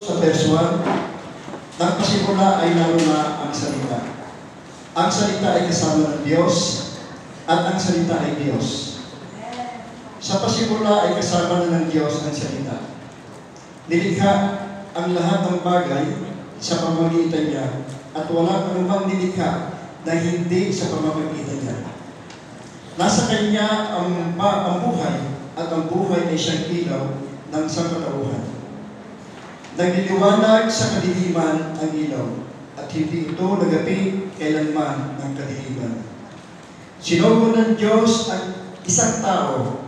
Sa verse 1, nagpasimula ay naroon na ang salita. Ang salita ay kasama ng Diyos at ang salita ay Diyos. Sa pasimula ay kasama na ng Diyos ang salita. Nilikha ang lahat ng bagay sa pamamagitan niya at walang anumang nilikha na hindi sa pamamagitan niya. Nasa Kanya ang buhay at ang buhay ay siyang ilaw ng sangkatauhan. Nagliliwanag sa kadiliman ang ilaw, at hindi ito nagapi kailanman ng kadiliman. Sinugo ng Diyos ang isang tao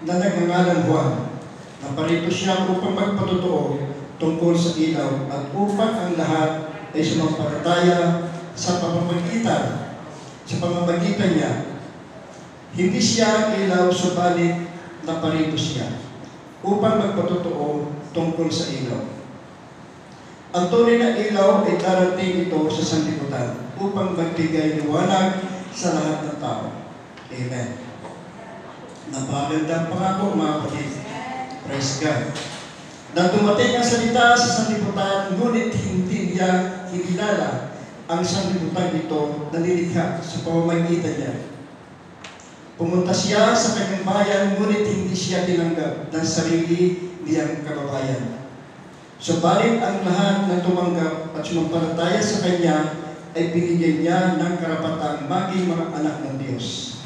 na nagngangalang Juan, na parito siya upang magpatotoo tungkol sa ilaw at upang ang lahat ay sumampalataya sa pamamagitan niya. Hindi siya ilaw, subalit na parito siya upang magpatotoo tungkol sa ilaw. Ang tunay na ilaw ay darating ito sa sanlibutan upang magbigay liwanag sa lahat ng tao. Amen. Napakagandang pangako, mga kapatid. Praise God. Na dumating ang salita sa sanlibutan, ngunit hindi niya kinilala ang sanlibutan ito na nilikha sa pamamagitan niya. Pumunta siya sa kanyang bayan, ngunit hindi siya tinanggap ng sarili niyang kababayan. Subalit ang lahat na tumanggap at sumampalataya sa Kanya ay binigyan niya ng karapatang maging mga anak ng Diyos.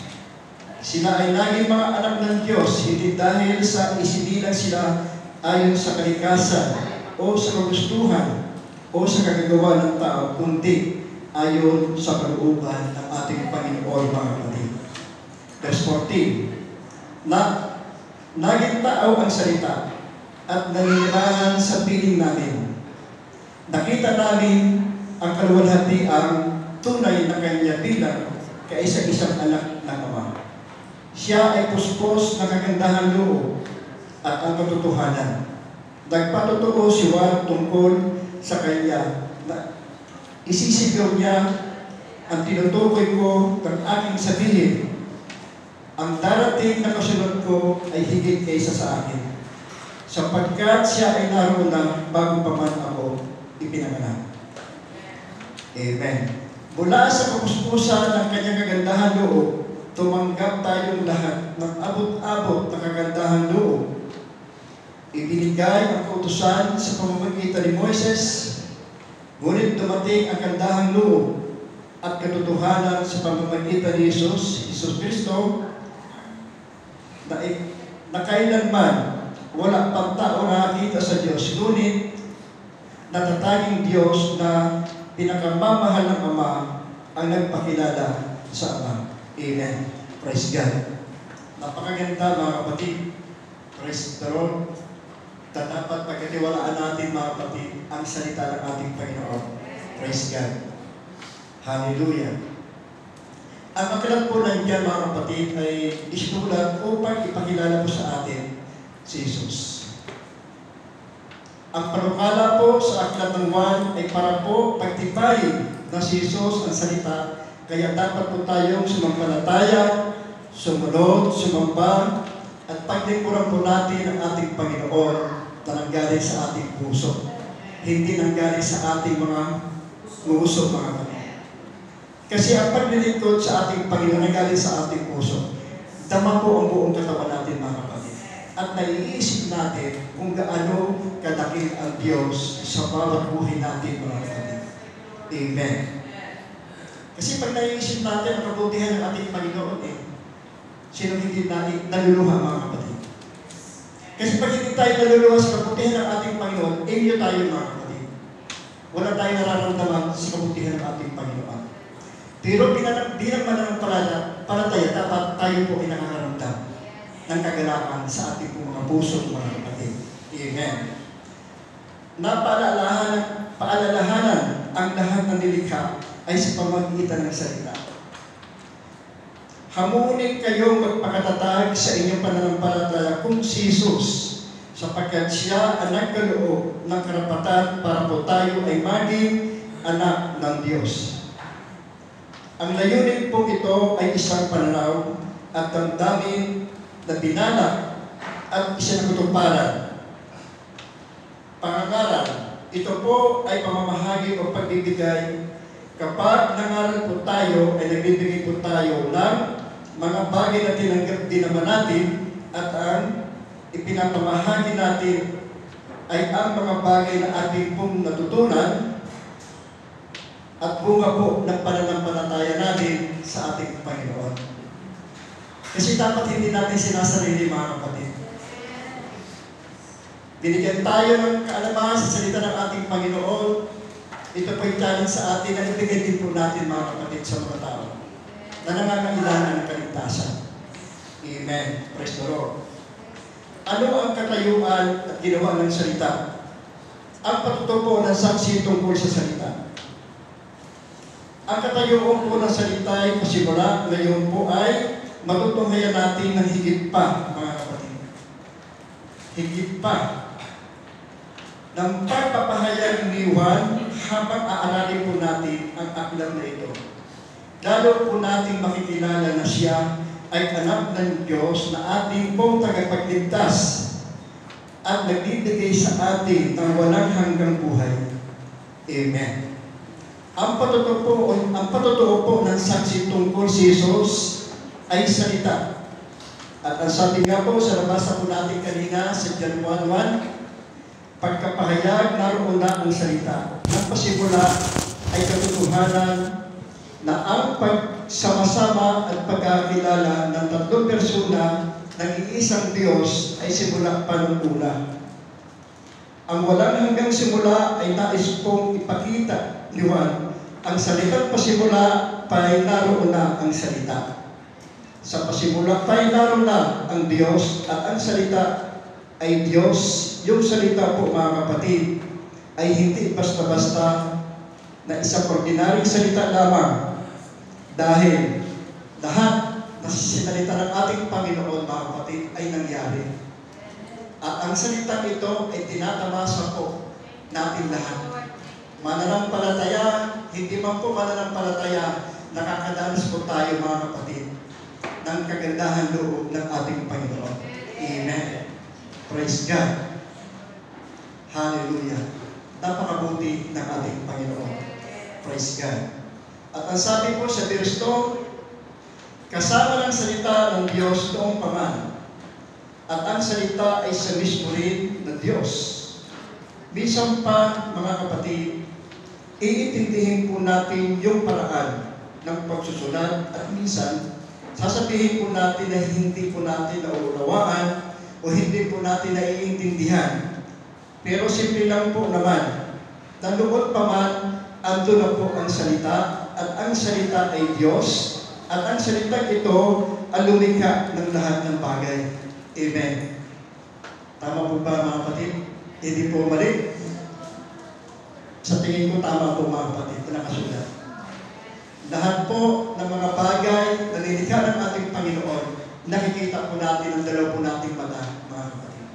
Sila ay naging mga anak ng Diyos, hindi dahil sa isinilang sila ayon sa kalikasan o sa kagustuhan o sa kagagawa ng tao, kundi ayon sa kalooban ng ating Panginoon, mga kapatid. Verse 14, naging tao ang salita at naninirahan sa piling namin. Nakita namin ang kaluwalhatiang tunay na Kanya bilang kaisa-isang anak ng Ama. Siya ay puspos ng kagandahan loob at ang katotohanan. Nagpatotoo si Juan tungkol sa Kanya na isisigaw niya ang tinutukoy ko ng aking sabihin. Ang darating na kasunod ko ay higit kaysa sa akin, sapagkat siya ay naroon na bago pa man ako ipinanganak. Amen. Mula sa kapuspusan ng Kanyang kagandahan loob, tumanggap tayong lahat ng abot-abot na kagandahan loob. Ibinigay ang kautusan sa pamamagitan ni Moises, ngunit dumating ang kagandahan loob at katotohanan sa pamamagitan ni Jesus Kristo, na kailanman wala pang tao nakakita sa Diyos, ngunit natataging Diyos na pinakamamahal ng Ama ang nagpakilala sa Ama. Amen. Praise God. Napakaganda, mga kapatid. Praise the Lord. Dapat pagkatiwalaan natin, mga kapatid, ang salita ng ating Panginoon. Praise God. Hallelujah. Ang aklat po nandiyan, mga kapatid, ay isulat upang ipakilala po sa atin si Jesus. Ang panukala po sa aklat ng Juan ay para po pagtibayin na si Jesus ang salita, kaya dapat po tayong sumampalataya, sumunod, sumamba, at paglingkuran po natin ang ating Panginoon na nanggaling sa ating puso. Hindi nanggaling sa ating mga nguso, mga kapatid. Kasi ang paglilingkod sa ating Panginoon nanggaling sa ating puso. Dama po ang buong katawan natin, mga kapatid. At naiisip natin kung gaano kadakil ang Diyos sa bawat buhay natin, mga kapatid. Amen. Kasi pag naiisip natin ang kabutihan ng ating Panginoon, sino hindi naluluha, mga kapatid? Kasi pag hindi tayo naluluha sa kabutihan ng ating Panginoon, inyo tayo, mga kapatid. Wala tayong nararamdaman sa kabutihan ng ating Panginoon. Pero di naman ng palataya, dapat tayo po ay nakakaramdam ng kagalakan sa ating mga puso, mga kapatid. Amen. Paalalahanan ang lahat ng nilikha ay sa pamamagitan ng salita. Hamunin kayong magpakatatag sa inyong pananampalataya kung si Jesus, sapagkat siya ang nagkaloob ng karapatan para po tayo ay maging anak ng Diyos. Ang layunin po ito ay isang pananaw at damdamin na binalak at isinagtutuparan. Pangangaral Ito po ay pamamahagi o pagbibigay kapag nangaral po tayo ay nagbibigay po tayo ng mga bagay na tinanggap din naman natin at ang ipinapamahagi natin ay ang mga bagay na ating pong natutunan at bunga po ng pananampalataya natin sa ating Panginoon. Kasi dapat hindi natin sinasarili, mga kapatid. Binigyan tayo ng kaalaman sa salita ng ating Panginoon. Ito po yung challenge sa atin na ibigay din po natin, mga kapatid, sa mga tao na nangangailangan ng kaligtasan. Amen. Praise the Lord. Ano ang katayuan at ginawa ng salita? Ang patutuo ng saksi tungkol sa salita. Ang katayuan po ng salita ay pasimula, ngayon po ay matutunghayan natin ng higit pa, mga kapatid. Higit pa. Ng pagpapahayag ni Juan habang aaralin po natin ang aklat na ito. Lalo po natin makikilala na siya ay anak ng Diyos na ating pong tagapagligtas at nagbibigay sa atin ng walang hanggang buhay. Amen. Ang patutuo po ng saksi tungkol si Jesus ay salita. At ang sabi nga po sa nabasa po natin kanina sa John 1:1, pagkapahayag, naroon na ang salita. Ang pasimula ay katotohanan na ang pagsama-sama at pagkakilala ng tatlong persona ng iisang Diyos ay simula pa ng una. Ang walang hanggang simula ay nais kong ipakita ni Juan. Ang salitang pasimula pa ay naroon na ang salita. Sa pasimula pa ay naroon na ang Diyos at ang salita ay Diyos. Yung salita po, mga kapatid, ay hindi basta-basta na isang ordinaryong salita lamang. Dahil lahat na sinalita ng ating Panginoon, mga kapatid, ay nangyari. At ang salita ito ay tinatamasa po natin lahat. Mananampalataya, hindi man po mananampalataya, nakakadanas po tayo, mga kapatid, ng kagandahan loob ng ating Panginoon. Amen. Praise God. Hallelujah. Napakabuti ng ating Panginoon. Praise God. At ang sabi po sa verse 2, kasama ng salita ng Diyos noong paman. At ang salita ay sa mismo rin ng Diyos. Minsan pa, mga kapatid, iintindihin po natin yung paraan ng pagsusulat at minsan, sasabihin po natin na hindi po natin nauunawaan o hindi po natin naiintindihan. Pero simple lang po naman, nandoon pa man, ando na po ang salita, at ang salita ay Diyos, at ang salita ito ang lumikha ng lahat ng bagay. Amen. Tama po ba, mga kapatid? Hindi po mali? Sa tingin ko, tama po, mga kapatid, na nakasulat. Lahat po ng mga bagay na nilikha ng ating Panginoon, nakikita po natin ang dalaw po nating mata, mga kapatid.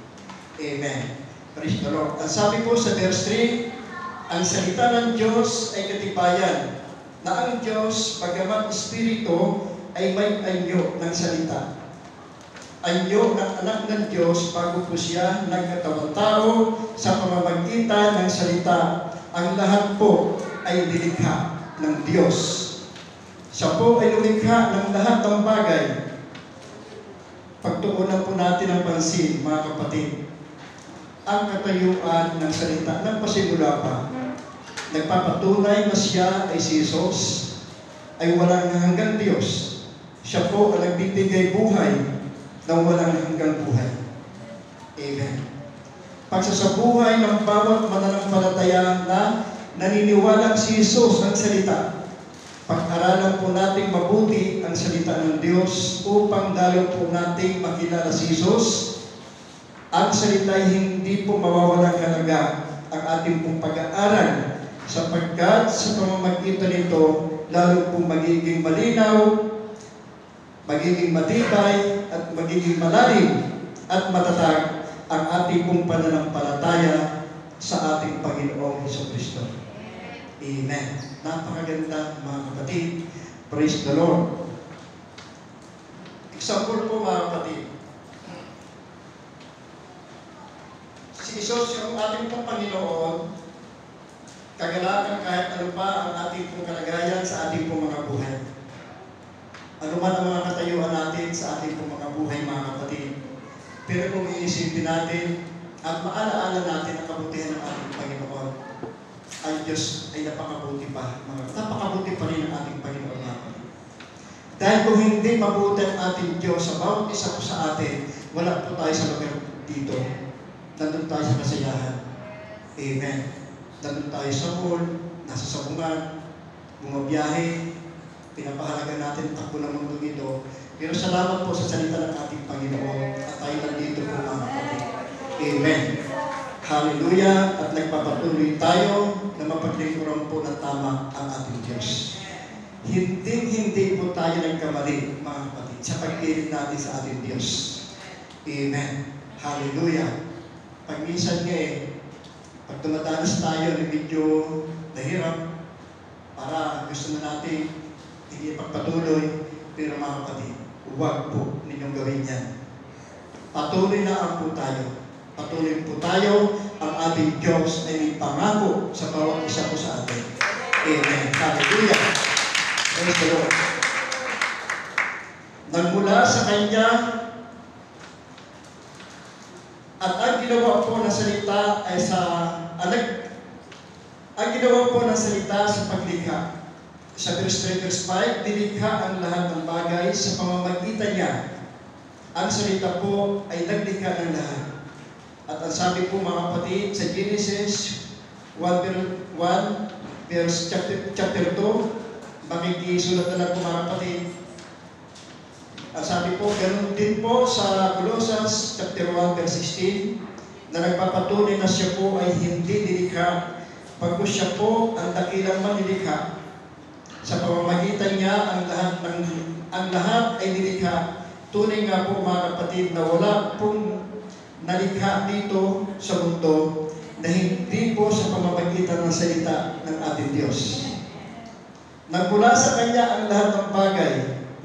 Amen. Praise the Lord. At sabi po sa verse 3, ang salita ng Diyos ay katibayan na ang Diyos, bagamat Espiritu, ay may anyo ng salita. Anyo ng anak ng Diyos bago po siya nagkatawang tao sa pamamagitan ng salita. Ang lahat po ay nilikha ng Diyos. Siya po ay lumikha ng lahat ng bagay. Pagtuunan po natin ang pansin, mga kapatid, ang katayuan ng salita ng pasimula pa. Nagpapatunay na siya ay si Jesus, ay walang hanggang Diyos. Siya po ang nagbibigay buhay ng walang hanggang buhay. Amen. Pagsasabuhay ng bawat mananampalataya na naniniwalang si Jesus ang salita. Pag-aralan po natin mabuti ang salita ng Diyos upang lalo po natin makilala si Jesus. Ang salita ay hindi po mawawalang halaga ang ating pong pag-aaral sapagkat sa pamamagitan nito lalo pong magiging malinaw, magiging matibay at magiging malalim at matatag ang ating pong pananampalataya sa ating Panginoong Jesucristo. Amen. Napakaganda, mga kapatid. Praise the Lord. Example po, mga kapatid. Si Jesus, yung ating pong Panginoon, kagalakan kahit ano pa ang ating pong kalagayan sa ating pong mga buhay. Ano man ang mga katayuan natin sa ating pong mga buhay, mga kapatid. Pero kung iisipin natin at maalaala natin ang kabutihan ng ating Panginoon, ang Diyos ay napakabuti pa. Napakabuti pa rin ang ating Panginoon, mga kapatid. Dahil kung hindi mabuti ang ating Diyos sa bawat isa po sa atin, wala po tayo sa lugar dito. Nandun tayo sa kasiyahan. Amen. Nandun tayo sa mall, nasa sabungan, bumabiyahe, pinapahalaga natin takbo ng mundo dito. Pero salamat po sa salita ng ating Panginoon at tayo nandito po, mga kapatid. Amen. Hallelujah. At nagpapatuloy tayo na mapaglingkuran po ng tama ang ating Diyos. Hindi po tayo nagkamali, mga kapatid, sa pagpilit natin sa ating Diyos. Amen. Hallelujah. Pag minsan nga pag dumadanas tayo na medyo nahirap, para gusto na natin hindi pagpatuloy, pero mga kapatid, huwag po ninyong gawin yan. Patuloy na ang po tayo. Patuloy po tayo, ang ating Diyos ay may pangako sa bawat isa po sa atin. Amen. Hallelujah. Praise the Lord. Nagmula sa Kanya, at ang ginawa po ng salita ay ang ginawa po ng salita sa paglikha. Sa verse 3, verse 5, dilikha ang lahat ng bagay sa pamamagitan niya. Ang salita po ay naglikha ng lahat. At ang sabi po, mga kapatid, sa Genesis 1 verse chapter 2, makikisulat na lang po, mga kapatid. Ang sabi po, ganun din po sa Colossians chapter 1 verse 16, na nagpapatunay na siya po ay hindi dilikha, pagkos siya po ang dakilang manilikha. Sa pamamagitan niya, ang lahat ay nilikha. Tunay nga po, mga kapatid, na wala pong nalikha dito sa mundo na hindi po sa pamamagitan ng salita ng ating Diyos. Nagmula sa Kanya ang lahat ng bagay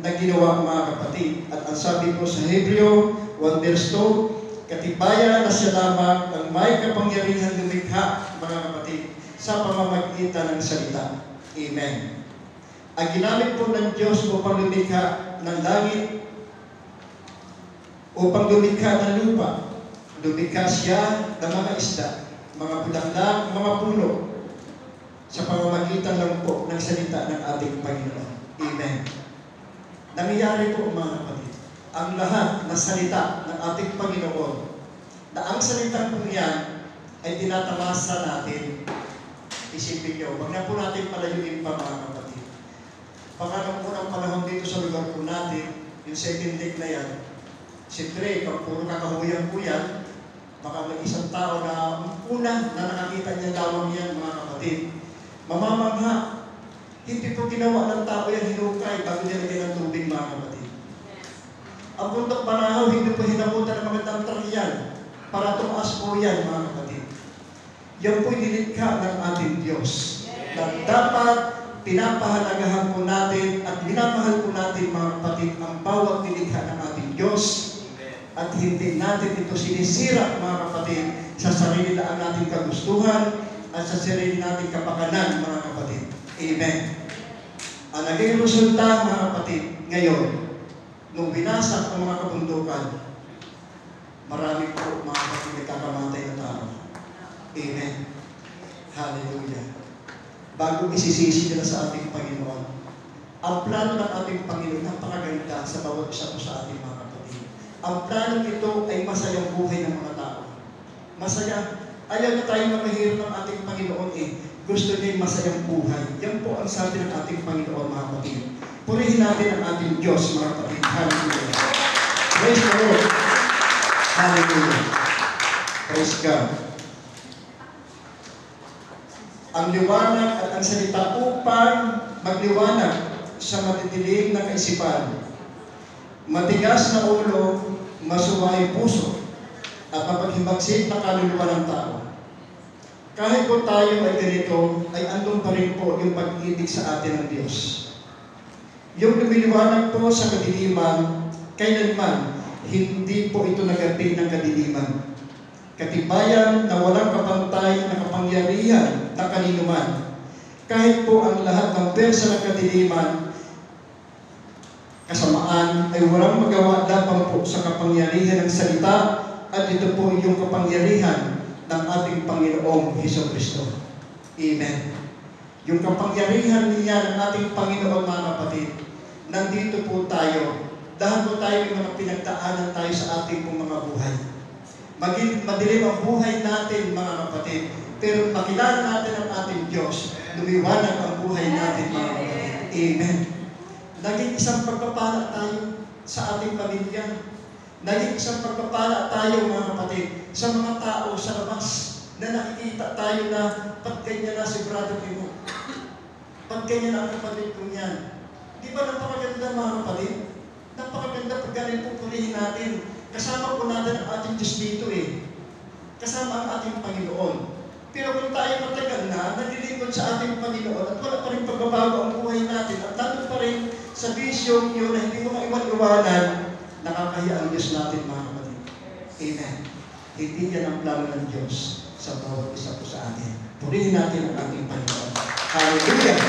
na ginawa, mga kapatid. At ang sabi po sa Hebreo 1 verse 2, katibayan na siya lamang ang may kapangyarihan lumikha, mga kapatid, sa pamamagitan ng salita. Amen. Ang ginamit po ng Diyos upang lumikha ng langit, upang lumikha ng lupa, lumikha siya ng mga isda, mga bulaklak, mga puno, sa pamamagitan lang po ng salita ng ating Panginoon. Amen. Nangyayari po, mga kapatid, ang lahat na salita ng ating Panginoon, na ang salitang po yan ay tinatamasa natin. Isipin nyo, wag na po natin palayuin pa, mga kapatid. Baka nung unang panahon dito sa lugar po natin, yung 7 deck na yan, siyempre, kung puro kakahuyan po yan, baka may isang tao na una na nakakita niya lawang yan, mga kapatid, mamamangha. Hindi po ginawa ng tao yan hinukay bago nilagyan ng tubig, mga kapatid. Ang bundok Banahaw, hindi po hinabutan ng magandang trakyan para tumaas po yan, mga kapatid. Yan po'y nilikha ng ating Diyos. Na dapat pinapahalagahan po natin at minamahal po natin, mga kapatid, ang bawat nilikha ng ating Diyos. At hindi natin ito sinisira, mga kapatid, sa sarili na ang ating kagustuhan at sa sarili nating kapakanan, mga kapatid. Amen. Ang naging resulta, mga kapatid, ngayon, nung binasak ang mga kabundukan, marami po, mga kapatid, nagkakamatay na tao. Amen. Hallelujah. Bago isisisi nila sa ating Panginoon, ang plano ng ating Panginoon, napakaganda sa bawat isa po sa ating mga kapatid. Ang plano nito ay masayang buhay ng mga tao. Masaya. Ayaw na tayo makahirap ng ating Panginoon Gusto niya masayang buhay. Yan po ang sabi ng ating Panginoon, mga kapatid. Purihin natin ang ating Diyos, mga kapatid. Hallelujah. Praise the Lord. Hallelujah. Praise God. Ang liwanag at ang salita upang magliwanag sa madidilim na kaisipan. Matigas na ulo, masuway puso, at mapaghimagsik na kaluluwa ng tao. Kahit po tayo ay ganito, ay andun pa rin po yung pag-ibig sa atin ng Diyos. Yung lumiliwanag po sa kadiliman, kailanman, hindi po ito nagabi ng kadiliman. katibayan na walang kapantay na kapangyarihan na kaninuman. Kahit po ang lahat ng bersa ng kadiliman, kasamaan ay walang magawa lamang po sa kapangyarihan ng salita, at ito po yung kapangyarihan ng ating Panginoong Hesukristo. Amen. Yung kapangyarihan niya ng ating Panginoon, mga kapatid, nandito po tayo. Dahil po tayo yung mga pinagdaanan tayo sa ating pong mga buhay. Maging madilim ang buhay natin, mga kapatid, pero makilala natin ang ating Diyos, lumiwanag ang buhay natin, mga kapatid. Amen. Naging isang pagpapala tayo sa ating pamilya. Naging isang pagpapala tayo, mga kapatid, sa mga tao sa labas na nakikita tayo na pat ganyan na si Brother Timo. Pat ganyan na ang kapatid ko niyan. Di ba napakaganda, mga kapatid? Napakaganda pag ganyan po purihin natin. Kasama po natin ang ating Diyos dito eh. Kasama ang ating Panginoon. Pero kung tayo matagal na, naglilingkod sa ating Panginoon at wala pa rin pagbabago ang buhay natin at nandun pa rin sa vision yun na hindi mo maiwan-iwanan, nakakahiya ang Diyos natin, mga kapatid. Amen. Hindi yan ang plano ng Diyos sa bawat isa po sa atin. Purihin natin ang ating Panginoon. Hallelujah!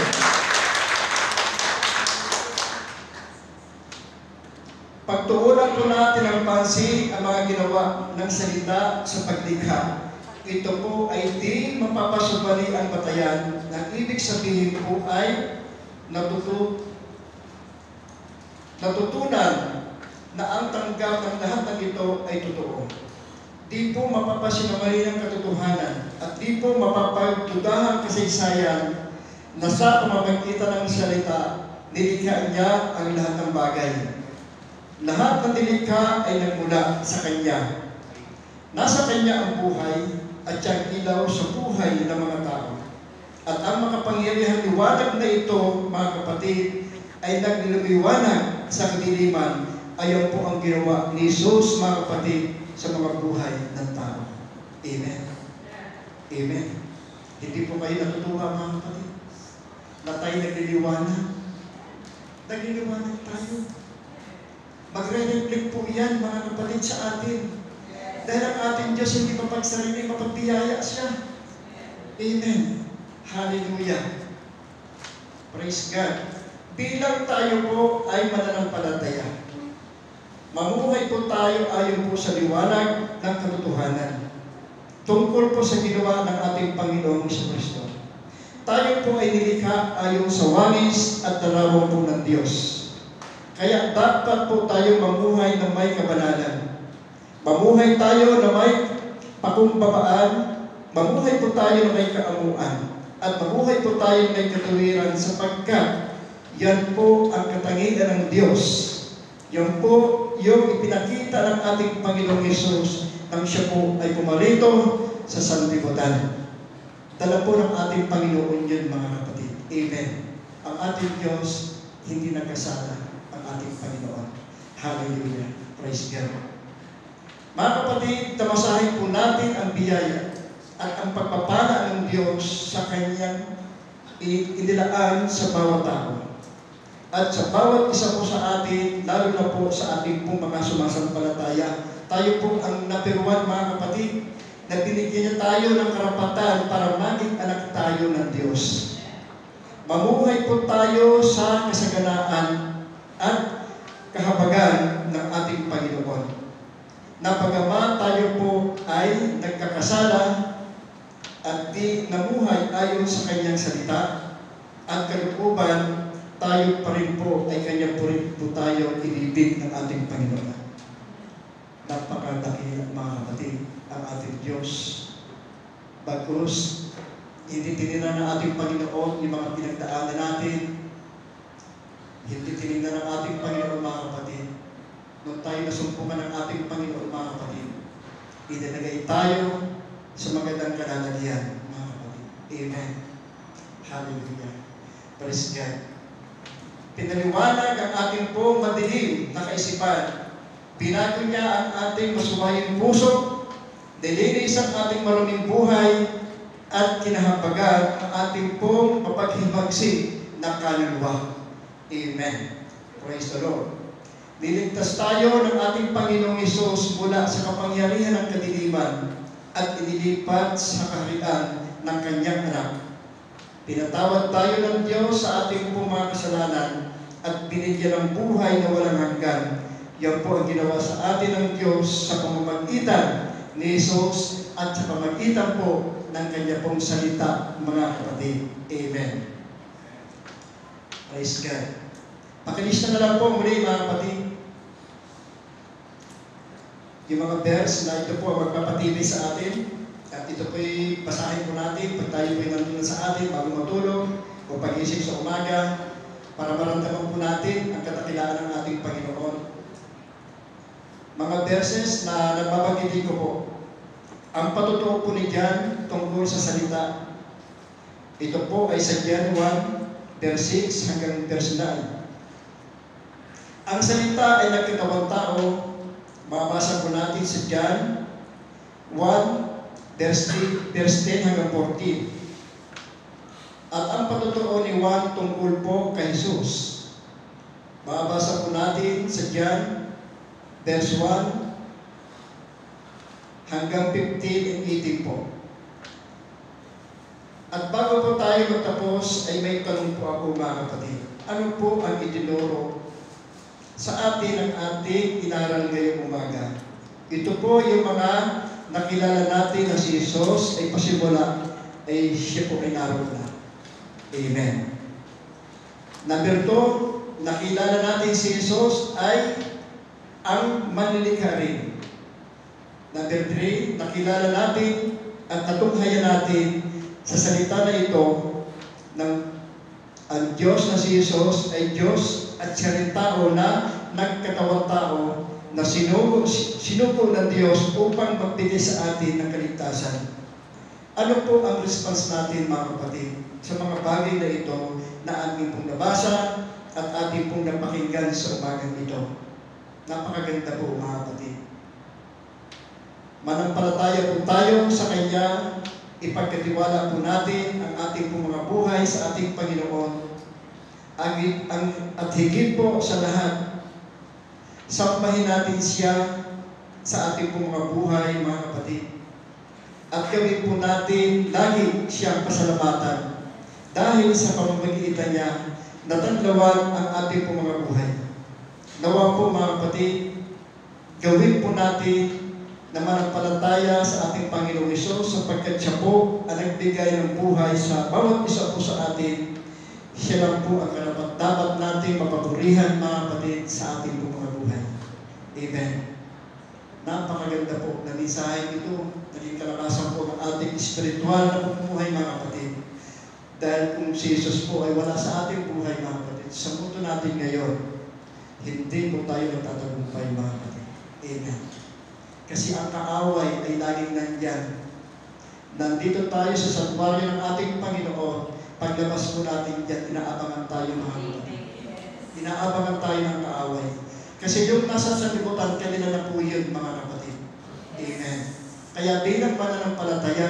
Pagtuunan po natin ang pansin ang mga ginawa ng salita sa paglikha. Ito po ay di mapapasubali ang batayan. Ang ibig sabihin po ay natutunan na ang tanggap ng lahat ng ito ay totoo. Di po mapapasinamali ng katotohanan at di po mapapagdudahang kasaysayan na sa pamamagitan ng salita, nilikha niya ang lahat ng bagay. Lahat ng nilikha ay nagmula sa Kanya. Nasa Kanya ang buhay at siyang ilaw sa buhay ng mga tao. At ang makapangyarihan liwanag na ito, mga kapatid, ay nagliliwanag sa kadiliman. Ayon po ang ginawa ni Jesus, mga kapatid, sa mga buhay ng tao. Amen. Amen. Hindi po kayo natutuwa, mga kapatid, na tayo nagliliwanag. Nagliliwanag tayo. Magre-reflect po yan, mga kapatid, sa atin. Dahil ang ating Diyos hindi mapagsarili, mapagbiyaya siya. Amen. Hallelujah. Praise God. Bilang tayo po ay mananampalataya, mamuhay po tayo ayon po sa liwanag ng katotohanan. Tungkol po sa ginawa ng ating Panginoong Hesukristo. Tayo po ay nilikha ayon sa wangis at larawan po ng Diyos. Kaya dapat po tayo mamuhay na may kabanalan. Mamuhay tayo na may pakumbabaan. Mamuhay po tayo na may kaamuan. At mamuhay po tayo na may katuwiran sapagkat yan po ang katangian ng Diyos. Yan po yung ipinakita ng ating Panginoong Hesus nang siya po ay pumarito sa sanlibutan. Dala po ng ating Panginoon yun, mga kapatid. Amen. Ang ating Diyos hindi nagkasala. Ating Panginoon. Hallelujah. Praise God. Mga kapatid, tamasahin po natin ang biyaya at ang pagpapala ng Diyos sa Kanyang inilaan sa bawat tao. At sa bawat isa po sa atin, lalo na po sa ating pong mga sumasampalataya, tayo po ang napiruan, mga kapatid, na binigyan niya tayo ng karapatan para maging anak tayo ng Diyos. Mamuhay po tayo sa kasaganaan at kahabagan ng ating Panginoon. Napagaman tayo po ay nagkakasala at di namuhay ayon sa Kanyang salita at kalooban, tayo pa rin po ay Kanya po rin po tayo inibig ng ating Panginoon. Napakadakil, mga kapatid, ang ating Diyos. Bagkus, hindi tinignan ng ating Panginoon yung mga pinagdaanan natin. Hindi tinignan ng ating Panginoon, mga kapatid. Nung tayo nasumpungan ng ating Panginoon, mga kapatid, itinagay tayo sa magandang kalalagyan, mga kapatid. Amen. Hallelujah. Praise God. Pinaliwanag ang ating pong madilim na kaisipan. Binago niya ang ating masumayang puso, nilinis ang ating maruming buhay, at kinahabagan ang ating pong mapaghimagsik na kaluluwa. Amen. Praise the Lord. Niligtas tayo ng ating Panginoong Hesus mula sa kapangyarihan ng kadiliman at inilipat sa kaharian ng kanyang anak. Pinatawad tayo ng Diyos sa ating mga kasalanan at binigyan ng buhay na walang hanggan. Yan po ang ginawa sa atin ng Diyos sa pamamagitan ni Jesus at sa pamamagitan po ng kanya pong salita, mga kapatid. Amen. Praise God. Pakilista na lang po muli, mga kapatid. Yung mga verse na ito po ang magpapatibay sa atin. At ito po'y basahin po natin pag tayo po'y nandun sa atin bago matulog o pag-isip sa umaga para maramdaman po natin ang katakilaan ng ating Panginoon. Mga verses na nagbabagitin ko po. Ang patutuo po ni John tungkol sa salita. Ito po ay sa John 1, verse 6 hanggang verse 9. Ang salita ay nagkatawang tao. Mabasa po natin sa John 1, verse 10 hanggang 14. At ang patutuo ni Juan tungkol po kay Jesus. Mabasa po natin sa John, verse 1 hanggang 15 and 18 po. At bago po tayo magtapos, ay may tanong po ako, mga kapatid. Ano po ang itinuro sa atin ang ating inaral ngayong umaga? Ito po yung mga nakilala natin na si Jesus ay pasimula, ay siya po ay naroon na. Amen. Number 2, nakilala natin si Jesus ay ang manlilikha rin. Number 3, nakilala natin at natunghayan natin sa salita na ito ng ang Diyos na si Jesus ay Diyos at siya rin tao na nagkatawang tao na sinugo ng Diyos upang magbigay sa atin ng kaligtasan. Ano po ang response natin, mga kapatid, sa mga bagay na ito na ating pong nabasa at ating pong napakinggan sa umagang ito? Napakaganda po, mga kapatid. Manampalataya po tayo sa Kanya, ipagkatiwala po natin ang ating pong mga buhay sa ating Panginoon. At higit po sa lahat, sambahin natin siya sa ating pong mga buhay, mga kapatid. At gawin po natin lagi siyang pasalamatan dahil sa pamamagitan niya natanlawan ang ating pong mga buhay. Nawa po, mga kapatid, gawin po natin na manampalataya sa ating Panginoong Hesus sapagkat siya po ang nagbigay ng buhay sa bawat isa po sa atin. Siya lang po ang dapat natin mapapurihan, mga kapatid, sa ating po mga buhay. Amen. Napakaganda po na mensahe ito. Naging kalakasan po ng ating espiritual na pamumuhay, mga kapatid. Dahil kung si Jesus po ay wala sa ating buhay, mga kapatid, sa mundo natin ngayon, hindi po tayo natatagumpay, mga kapatid. Amen. Kasi ang kaaway ay laging nandyan. Nandito tayo sa santuaryo ng ating Panginoon. Paglabas po natin dyan, inaabangan tayo, mga kapatid. Inaabangan tayo ng kaaway. Kasi yung nasa sanlibutan, kanila na po yun, mga kapatid. Amen. Kaya bilang mananampalataya,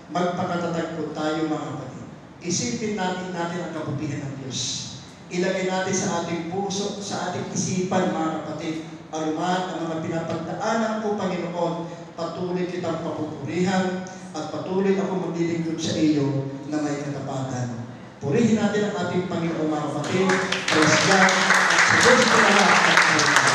magpakatatag po tayo, mga kapatid. Isipin natin ang kabutihan ng Diyos. Ilagay natin sa ating puso, sa ating isipan, mga kapatid, anuman ang mga pinapagdaanan ko, Panginoon, patuloy kitang papupurihan at patuloy ako maglilingkod sa iyo na may katapatan. Purihin natin ang ating Panginoon, mga kapatid. Praise God. Sa Diyos ko lahat.